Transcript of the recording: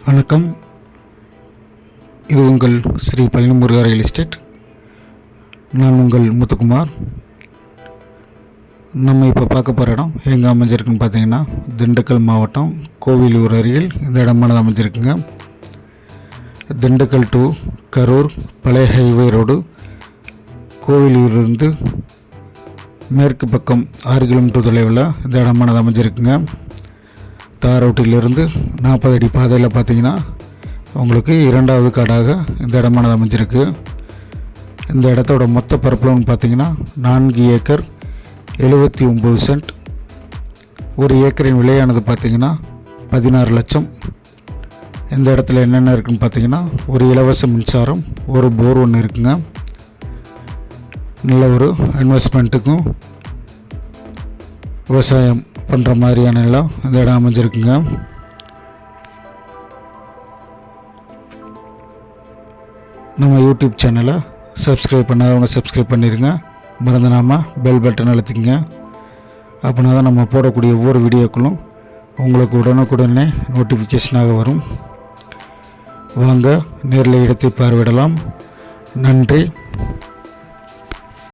வணக்கம். இது உங்கள் ஸ்ரீ பழனி முருகா ரியல் எஸ்டேட். நான் உங்கள் முத்துக்குமார். நம்ம இப்போ பார்க்க போகிற இடம் எங்கே அமைஞ்சிருக்குன்னு பார்த்தீங்கன்னா, திண்டுக்கல் மாவட்டம் கோவிலூர் அருகில் இந்த இடமானது அமைஞ்சிருக்குங்க. திண்டுக்கல் டு கரூர் பழைய ஹைவே ரோடு, கோவிலூரிலிருந்து மேற்கு பக்கம் 6 கிலோமீட்டர் தொலைவில் இந்த இடமானது அமைஞ்சிருக்குங்க. தார் ரோட்டிலிருந்து 40 அடி பாதையில் பார்த்தீங்கன்னா உங்களுக்கு 2வது காடாக இந்த இடமானது அமைஞ்சிருக்கு. இந்த இடத்தோட மொத்த பரப்பளவுன்னு பார்த்தீங்கன்னா 4 ஏக்கர் 79 சென்ட். ஒரு ஏக்கரின் விலையானது பார்த்தீங்கன்னா 16 லட்சம். இந்த இடத்துல என்னென்ன இருக்குதுன்னு பார்த்தீங்கன்னா, ஒரு இலவச மின்சாரம், ஒரு போர் ஒன்று இருக்குங்க. நல்ல ஒரு இன்வெஸ்ட்மெண்ட்டுக்கும் விவசாயம் பண்ணுற மாதிரியான நிலம் இந்த இடம் அமைஞ்சிருக்குங்க. நம்ம யூடியூப் சேனலை சப்ஸ்கிரைப் பண்ணாதவங்க சப்ஸ்கிரைப் பண்ணிடுங்க. மறந்துடாமல் பெல் பட்டன் அழுத்திங்க. அப்படின்னா தான் நம்ம போடக்கூடிய ஒவ்வொரு வீடியோக்களும் உங்களுக்கு உடனுக்குடனே நோட்டிஃபிகேஷனாக வரும். வாங்க நேரில் இடத்தை பார்வையிடலாம். நன்றி.